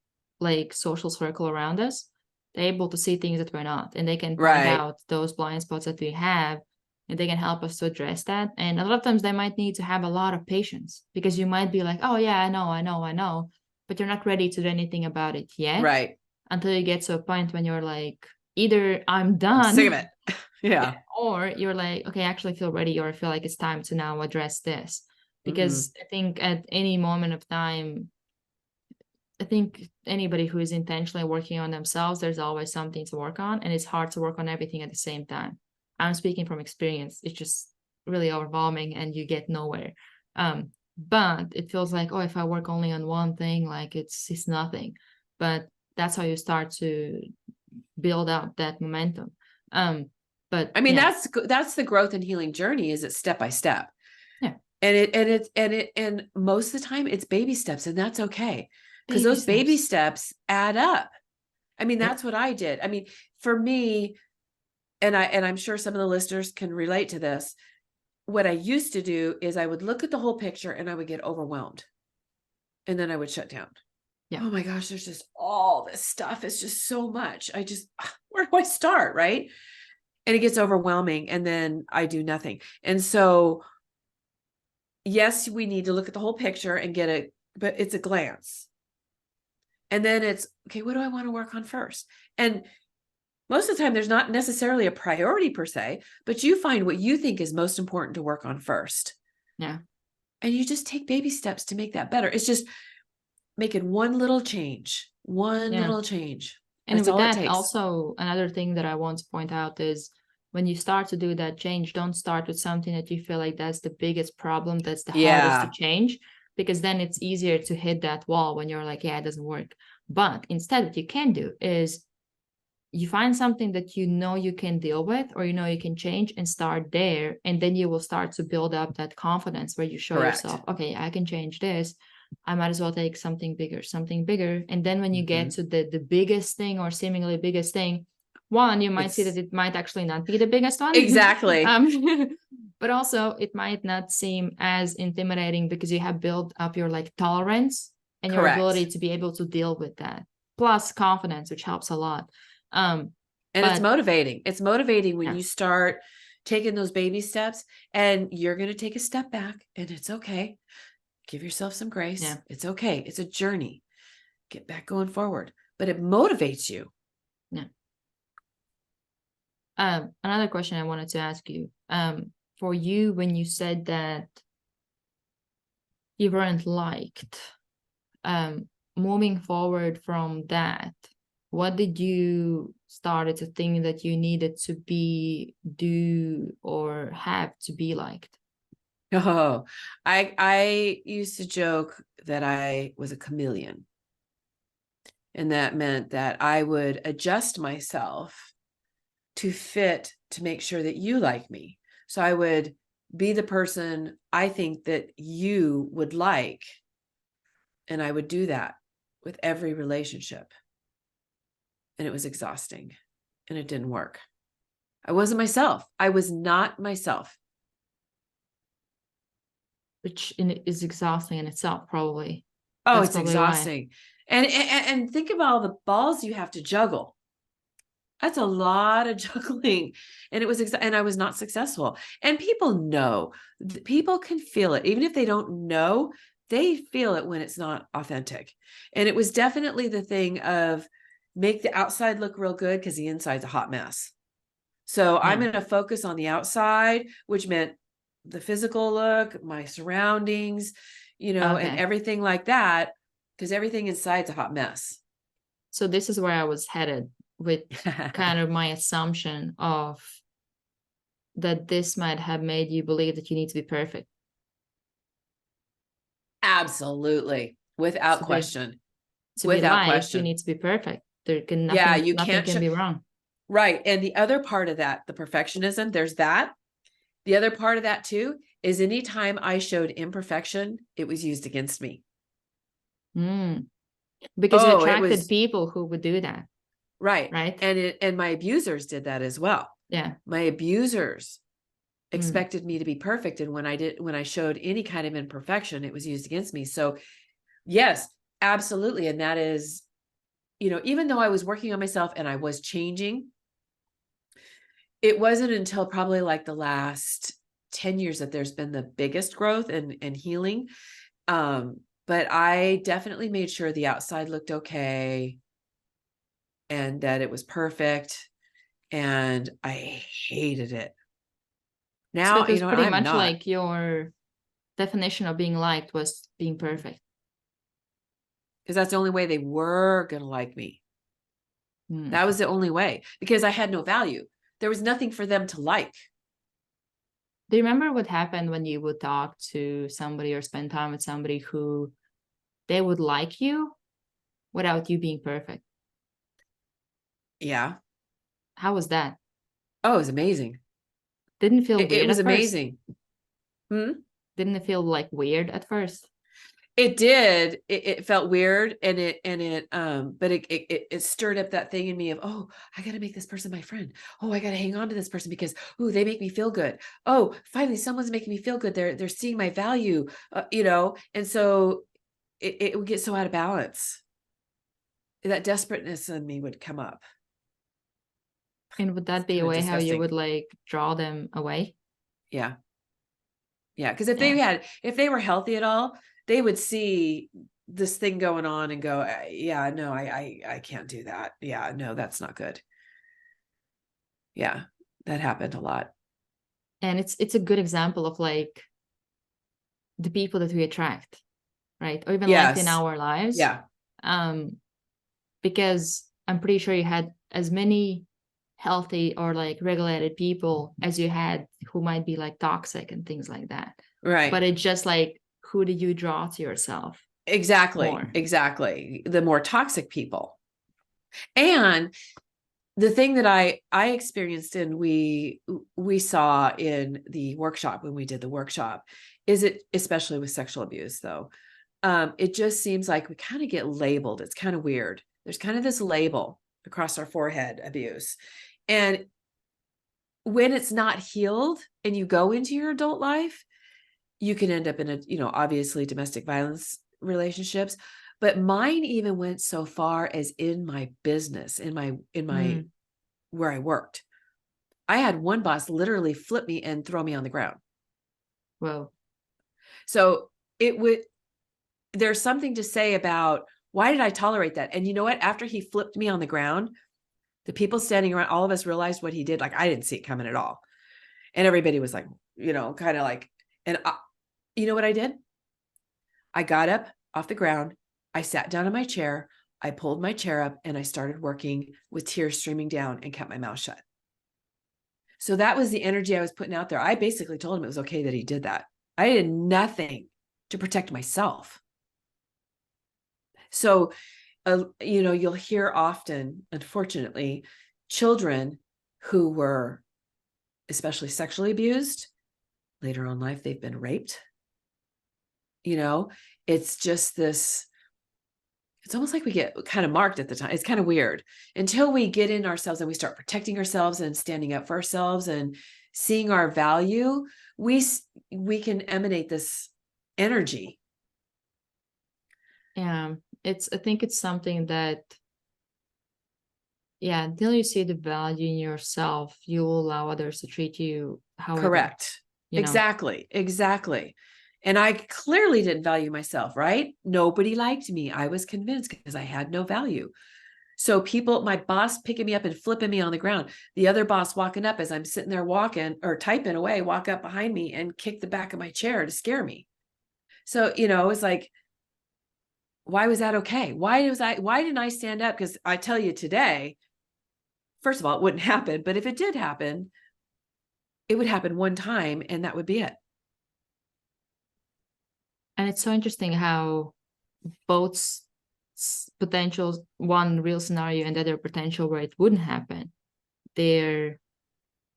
like social circle around us, they're able to see things that we're not, and they can point Right. out those blind spots that we have, and they can help us to address that. And a lot of times they might need to have a lot of patience, because you might be like, oh yeah, I know, but you're not ready to do anything about it yet, Right. until you get to a point when you're like, either I'm I'm sick of done, it. Yeah. or you're like, okay, I actually feel ready, or I feel like it's time to now address this. Hmm. Because I think at any moment of time, I think anybody who is intentionally working on themselves, there's always something to work on, and it's hard to work on everything at the same time. I'm speaking from experience. It's just really overwhelming, and you get nowhere. But it feels like, oh, if I work only on one thing, like it's nothing. But that's how you start to build up that momentum. But I mean, yeah, that's the growth and healing journey, is it step by step. yeah, And most of the time it's baby steps, and that's okay. Because baby those baby steps. steps add up. I mean, Yep. that's what I did. I mean, for me, and I'm sure some of the listeners can relate to this. What I used to do is I would look at the whole picture and I would get overwhelmed. And then I would shut down. Yeah. Oh my gosh, there's just all this stuff. It's just so much. Where do I start? Right. And it gets overwhelming, and then I do nothing. And so, yes, we need to look at the whole picture and get it, but it's a glance. And then it's, okay, what do I want to work on first? And most of the time, there's not necessarily a priority per se, but you find what you think is most important to work on first. Yeah. And you just take baby steps to make that better. It's just making one little change, one Yeah. little change. And That's with all it that, takes. also another thing that I want to point out is, when you start to do that change, don't start with something that you feel like that's the biggest problem, that's the hardest to Yeah, change, because then it's easier to hit that wall when you're like, yeah, it doesn't work. But instead, what you can do is you find something that you know you can deal with, or you know you can change, and start there. And then you will start to build up that confidence where you show correct. yourself, okay, I can change this. I might as well take something bigger, something bigger. And then when you get to the biggest thing, or seemingly biggest thing, one, you might see that It's it might actually not be the biggest one. exactly But also it might not seem as intimidating, because you have built up your like tolerance and your ability correct. to be able to deal with that. Plus confidence, which helps a lot. And it's But motivating. It's motivating when yeah, you start taking those baby steps, and you're going to take a step back, and it's okay. Give yourself some grace. yeah. It's okay. It's a journey. Get back going forward, but it motivates you. Yeah. Another question I wanted to ask you. For you, when you said that you weren't liked, um, moving forward from that, what did you started to think that you needed to be, do, or have to be liked? Oh, I used to joke that I was a chameleon. And that meant that I would adjust myself to fit, to make sure that you like me. So I would be the person I think that you would like. And I would do that with every relationship. And it was exhausting, and it didn't work. I wasn't myself. I was not myself. Which is exhausting in itself, probably. Oh, That's it's probably why. exhausting. And think about all the balls you have to juggle. That's a lot of juggling. And it was, and I was not successful. And people know, people can feel it. Even if they don't know, they feel it when it's not authentic. And it was definitely the thing of make the outside look real good, because the inside's a hot mess. So I'm Yeah. going to focus on the outside, which meant the physical look, my surroundings, and Okay. everything like that, because everything inside's a hot mess. So this is where I was headed with kind of my assumption of that this might have made you believe that you need to be perfect. Absolutely. Without So there's, question. to be Without liked, you question. need to be perfect. There can Yeah, nothing you nothing can't can be wrong. Right. And the other part of that, the perfectionism, there's that. The other part of that too is anytime I showed imperfection, it was used against me. Because you Oh, it attracted was people who would do that, right. right? And my abusers did that as well. Yeah. My abusers Mm. expected me to be perfect. And when I showed any kind of imperfection, it was used against me. So yes, absolutely. And that is, even though I was working on myself and I was changing, it wasn't until probably like the last 10 years that there's been the biggest growth and healing. But I definitely made sure the outside looked okay and that it was perfect. And I hated it. So Now, it was pretty I'm much not, like your definition of being liked was being perfect. because that's the only way they were going to like me. Mm. That was the only way, because I had no value. There was nothing for them to like. Do you remember what happened when you would talk to somebody or spend time with somebody who they would like you without you being perfect? Yeah. How was that? Oh, it was amazing. Didn't feel It weird was at first? amazing. Hmm? Didn't it feel like weird at first? It did. It felt weird, and but it stirred up that thing in me of, oh, I got to make this person my friend. Oh, I got to hang on to this person because, oh, they make me feel good. Oh, finally, someone's making me feel good. They're seeing my value, and so it would get so out of balance. That desperateness in me would come up. And would that It's be a kind of way how you disgusting. would like draw them away? Yeah. Yeah. Because Yeah. if they were healthy at all, they would see this thing going on and go, yeah, no, I can't do that. Yeah, no, that's not good. Yeah, that happened a lot. And it's a good example of like the people that we attract, right? Or even liked in Yes. our lives. Yeah. Because I'm pretty sure you had as many healthy or like regulated people as you had who might be like toxic and things like that. But Right. it's just like, who do you draw to yourself Exactly. more? Exactly. The more toxic people. And the thing that I experienced and we saw in the workshop when we did the workshop is it, especially with sexual abuse though, it just seems like we kind of get labeled. It's kind of weird. There's kind of this label across our forehead, abuse. And when it's not healed and you go into your adult life, you can end up in obviously domestic violence relationships. But mine even went so far as in my business, in my where I worked. I had one boss literally flip me and throw me on the ground. Well, So there's something to say about why did I tolerate that? And you know what? After he flipped me on the ground, the people standing around, all of us realized what he did. Like I didn't see it coming at all. And everybody was like, kind of like, and you know what I did? I got up off the ground. I sat down in my chair. I pulled my chair up and I started working with tears streaming down and kept my mouth shut. So that was the energy I was putting out there. I basically told him it was okay that he did that. I did nothing to protect myself. So, you'll hear often, unfortunately, children who were especially sexually abused later on in life, they've been raped. It's just this, it's almost like we get kind of marked at the time. It's kind of weird until we get in ourselves and we start protecting ourselves and standing up for ourselves and seeing our value. We can emanate this energy. yeah, I think it's something that, yeah, until you see the value in yourself, you will allow others to treat you however, Correct. Exactly. And I clearly didn't value myself, right? Nobody liked me. I was convinced because I had no value. So my boss picking me up and flipping me on the ground, the other boss walking up as I'm sitting there walking or typing away, walk up behind me and kick the back of my chair to scare me. So, it was like, why was that okay? Why didn't I stand up? Because I tell you today, first of all, it wouldn't happen, but if it did happen, it would happen one time and that would be it. and it's so interesting how both potentials, one real scenario and the other potential where it wouldn't happen, they're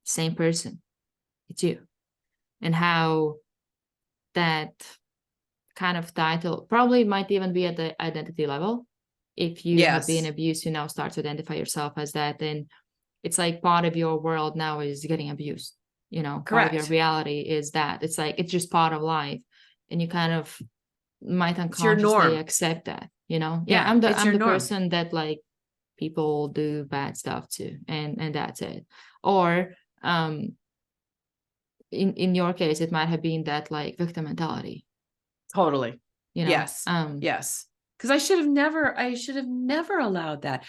same person. It's you. And how that kind of title probably might even be at the identity level. If you have been Yes. abused, you now start to identify yourself as that. And it's like part of your world now is getting abused. You know, part of your Correct. reality is that. It's like, it's just part of life. And you kind of might It's your unconsciously norm. accept that, you know? Yeah, Yeah, it's I'm your the norm. person that like people do bad stuff to, and that's it. Or in your case, it might have been that like victim mentality, Totally. you know? Yes. Yes. Because I should have never allowed that.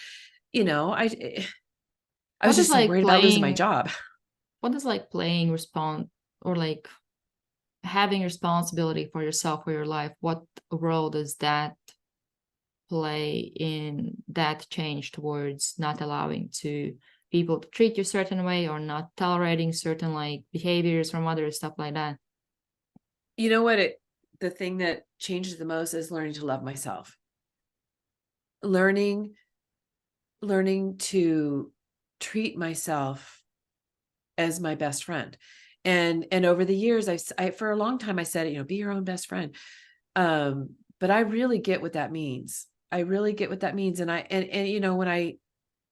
You know, I was What does just so like worried about losing my playing, job. what does like playing respond, or like having responsibility for yourself, for your life, what role does that play in that change towards not allowing to people to treat you a certain way, or not tolerating certain like behaviors from others, stuff like that? You know what, the thing that changes the most is learning to love myself. Learning to treat myself as my best friend. And over the years, I for a long time I said, you know, be your own best friend. But I really get what that means. I really get what that means. And you know, when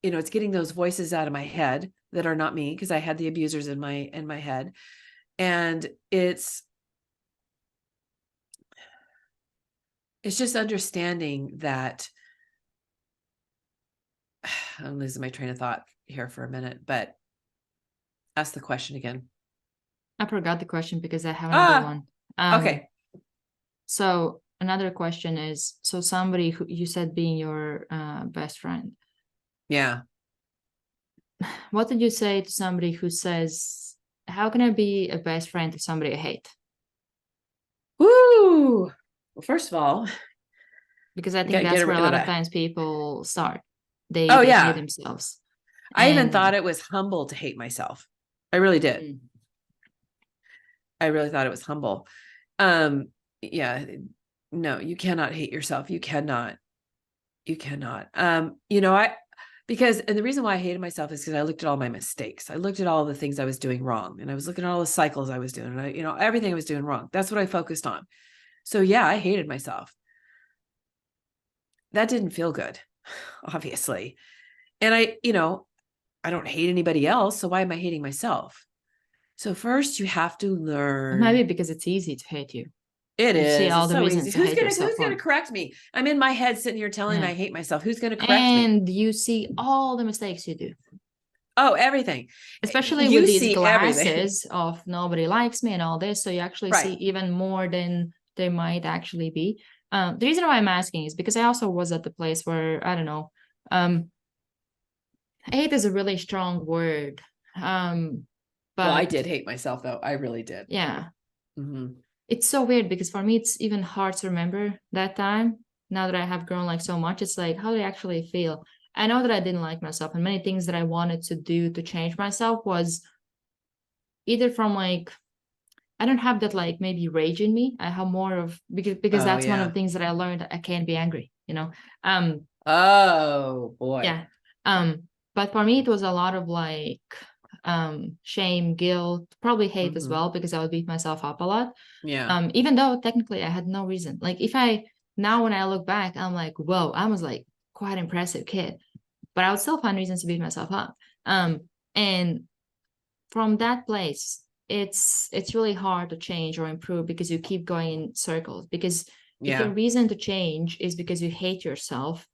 you know, it's getting those voices out of my head that are not me, because I had the abusers in my head. And it's just understanding that I'm losing my train of thought here for a minute, but ask the question again. I forgot the question because I have another Ah, one. okay. So another question is, so somebody who you said being your best friend, Yeah. what did you say to somebody who says, how can I be a best friend to somebody I hate? Woo. Well, first of all, Because I you think gotta get that's where a rid of lot of that. times people start. Oh They hate yeah. themselves. I even thought And it was humble to hate myself. I really did. mm, I really thought it was humble. Yeah, no, you cannot hate yourself. You cannot. You cannot. You know, and the reason why I hated myself is because I looked at all my mistakes. I looked at all the things I was doing wrong, and I was looking at all the cycles I was doing, and you know, everything I was doing wrong. That's what I focused on. So yeah, I hated myself. That didn't feel good, obviously. And you know, I don't hate anybody else. So why am I hating myself? So first you have to maybe learn. because it's easy to hate you. It You see is. all It's the so easy. reasons to hate yourself Who's gonna for. correct me? I'm in my head sitting here telling me Yeah. I hate myself. Who's gonna correct me? And you see all the mistakes you do, Oh, everything. especially with You these see everything. glasses of nobody likes me and all this. So you actually see Right. even more than there might actually be. The reason why I'm asking is because I also was at the place where, I don't know, hate is a really strong word. Well, I But did hate myself though. I really did. yeah, Mm-hmm. it's so weird because for me, it's even hard to remember that time. Now that I have grown like so much, it's like, how do I actually feel? I know that I didn't like myself, and many things that I wanted to do to change myself was either from like, I don't have that like maybe rage in me. I have more of, because Oh that's one of yeah. the things that I learned. I can't be angry, you know. Oh boy. Yeah. But for me it was a lot of like shame, guilt, probably hate as Mm-hmm. well, because I would beat myself up a lot. Yeah. Even though technically I had no reason. Like if I now when I look back, I'm like, whoa, I was like quite impressive kid. But I would still find reasons to beat myself up. And from that place, it's really hard to change or improve because you keep going in circles. Because if your Yeah. reason to change is because you hate yourself,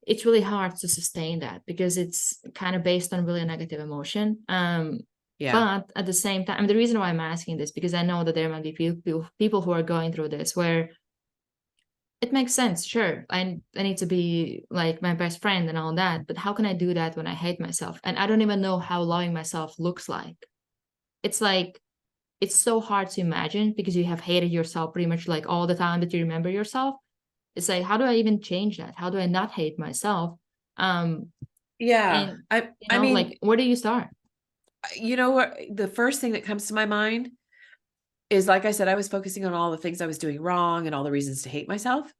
it's really hard to sustain that because it's kind of based on really a negative emotion. Yeah. But at the same time, I mean, the reason why I'm asking this because I know that there might be people who are going through this where it makes sense. Sure, I need to be like my best friend and all that, but how can I do that when I hate myself and I don't even know how loving myself looks like? It's like it's so hard to imagine because you have hated yourself pretty much like all the time that you remember yourself. It's like, how do I even change that? How do I not hate myself? Um, Yeah. and I mean, like, where do you start? you know what? The first thing that comes to my mind is, like I said, I was focusing on all the things I was doing wrong and all the reasons to hate myself.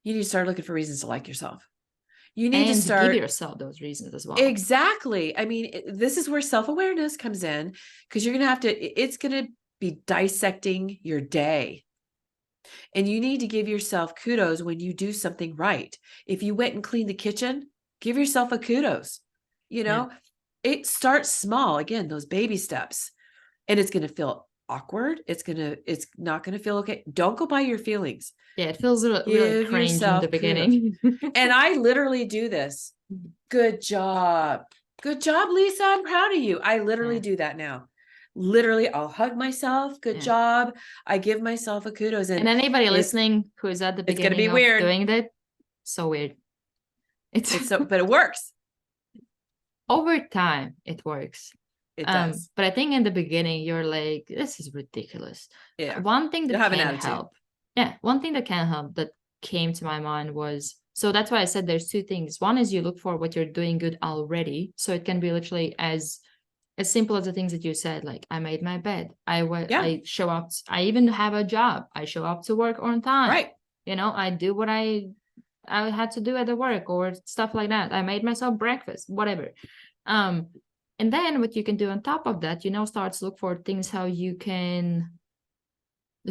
You need to start looking for reasons to like yourself. You need to and start. give yourself those reasons as well. Exactly. I mean, this is where self-awareness comes in, because you're going to have to, it's going to be dissecting your day. And you need to give yourself kudos when you do something right. If you went and cleaned the kitchen, give yourself a kudos. You know, it starts small. Again, those baby steps. And it's going to feel awkward. It's not going to feel okay. Don't go by your feelings. Yeah, it feels really Give cringe in the yourself beginning. And I literally do this. Good job. Good job, Lisa. I'm proud of you. I literally do that now. Literally, I'll hug myself. Good job. I give myself a kudos. And anybody listening who is at the it's gonna be beginning of weird. doing that, so weird. It's so, but it works. Over time, it works. It does. But I think in the beginning, you're like, this is ridiculous. Yeah. One thing that You'll have an can attitude. help. Yeah, one thing that can help that came to my mind was, so that's why I said there's two things. One is you look for what you're doing good already. So it can be literally as simple as the things that you said, like I made my bed. I show up. I even have a job. I show up to work on time. Right. You know, I do what I had to do at the work or stuff like that. I made myself breakfast, whatever. And then what you can do on top of that, start to look for things how you can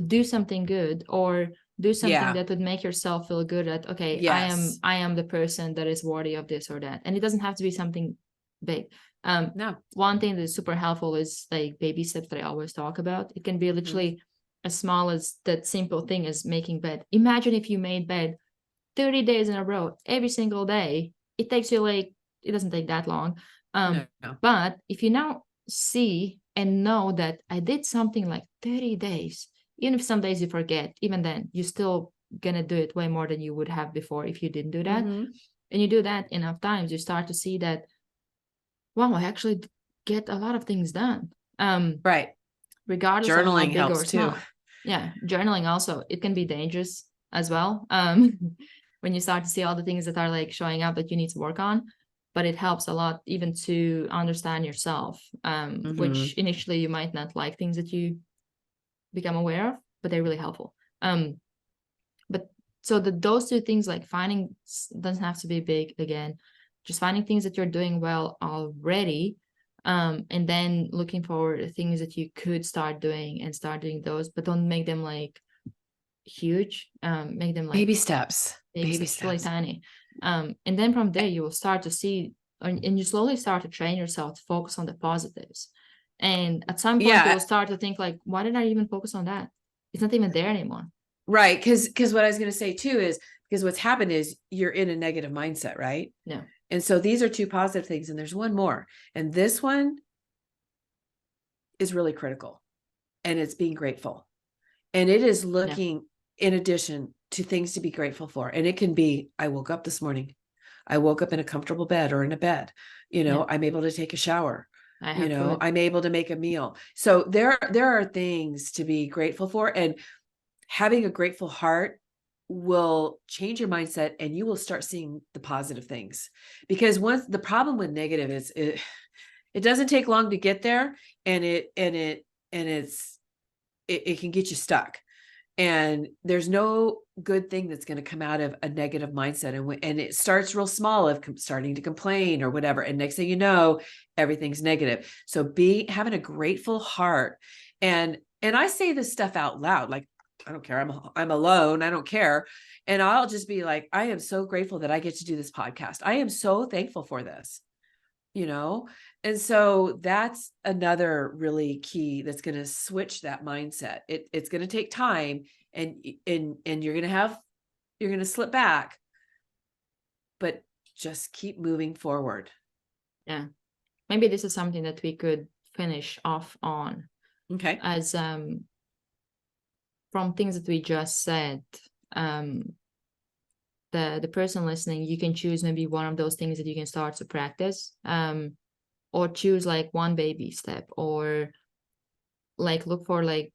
do something good or do something that would make yourself feel good at, okay, yes. I am the person that is worthy of this or that. And it doesn't have to be something big. No. One thing that's super helpful is like baby steps that I always talk about. It can be literally as small as that simple thing as making bed. Imagine if you made bed 30 days in a row, every single day. It takes you it doesn't take that long. No. But if you now see and know that I did something like 30 days, even if some days you forget, even then you're still gonna do it way more than you would have before if you didn't do that. And you do that enough times, you start to see that, wow, I actually get a lot of things done. Right. Regardless journaling of how big helps or small. too. Yeah, journaling also, it can be dangerous as well. When you start to see all the things that are like showing up that you need to work on, but it helps a lot even to understand yourself, which initially you might not like things that you become aware of, but they're really helpful. But so those two things, like finding, doesn't have to be big again, just finding things that you're doing well already, and then looking for things that you could start doing and start doing those, but don't make them like huge. Make them like baby steps. Baby steps, really tiny. And then from there you will start to see, and you slowly start to train yourself to focus on the positives. And at some point you'll start to think like, why did I even focus on that? It's not even there anymore. Right. Because what I was going to say too is, because what's happened is you're in a negative mindset, right? Yeah. And so these are two positive things, and there's one more. And this one is really critical. And it's being grateful. And it is looking in addition to things to be grateful for. And it can be, I woke up this morning. I woke up in a comfortable bed or in a bed. I'm able to take a shower. I'm able to make a meal. So there are things to be grateful for, and having a grateful heart will change your mindset, and you will start seeing the positive things. Because once the problem with negative is it doesn't take long to get there, and it can get you stuck. And there's no good thing that's going to come out of a negative mindset. And it starts real small, of starting to complain or whatever. And next thing you know, everything's negative. So having a grateful heart. And I say this stuff out loud, like, I don't care. I'm alone. I don't care. And I'll just be like, I am so grateful that I get to do this podcast. I am so thankful for this, And so that's another really key that's going to switch that mindset. It's going to take time, and you're going to slip back, but just keep moving forward. Yeah. Maybe this is something that we could finish off on. Okay. As from things that we just said, the person listening, you can choose maybe one of those things that you can start to practice, or choose like one baby step, or like look for like,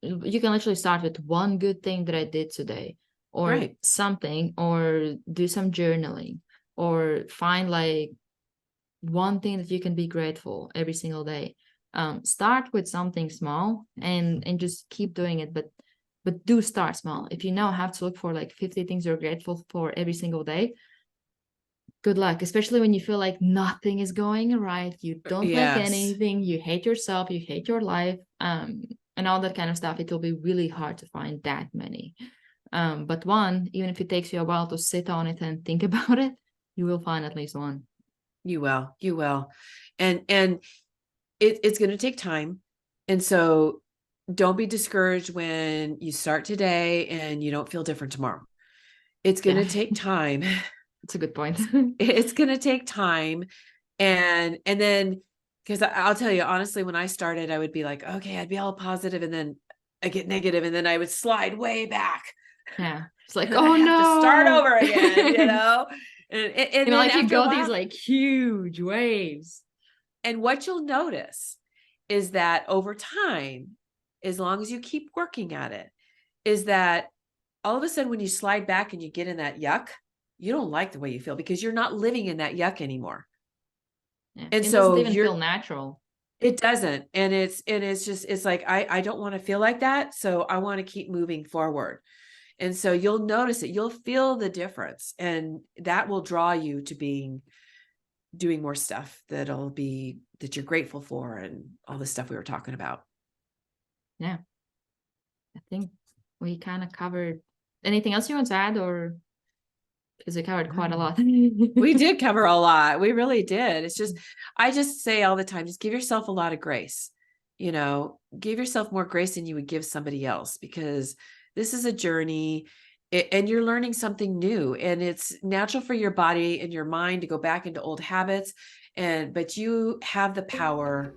you can literally start with one good thing that I did today, or something, or do some journaling, or find like one thing that you can be grateful every single day. Start with something small and just keep doing it, but do start small. If you now have to look for like 50 things you're grateful for every single day, good luck, especially when you feel like nothing is going right. You don't like Yes. anything, you hate yourself, you hate your life, and all that kind of stuff. It will be really hard to find that many. But one, even if it takes you a while to sit on it and think about it, you will find at least one. You will. You will. And it's going to take time. And so don't be discouraged when you start today and you don't feel different tomorrow. It's going Yeah, to take time. it's a good point. It's going to take time. And then, because I'll tell you, honestly, when I started, I would be like, okay, I'd be all positive, and then I get negative, and then I would slide way back. Yeah, it's like, And then I oh have to start no. over again, you know? And then Like you after a go these while, like huge waves. and what you'll notice is that over time, as long as you keep working at it, is that all of a sudden when you slide back and you get in that yuck, you don't like the way you feel because you're not living in that yuck anymore. Yeah, And it doesn't so even feel natural. it doesn't. And it's just, it's like, I don't want to feel like that. So I want to keep moving forward. And so you'll notice it, you'll feel the difference, and that will draw you to doing more stuff that you're grateful for, and all the stuff we were talking about. Yeah, I think we kind of covered. Anything else you want to add, or because we covered quite a lot? We did cover a lot. We really did. It's just, I just say all the time, just give yourself a lot of grace. Give yourself more grace than you would give somebody else, because this is a journey, and you're learning something new, and it's natural for your body and your mind to go back into old habits. But you have the power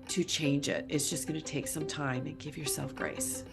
to change it. It's just going to take some time, and give yourself grace.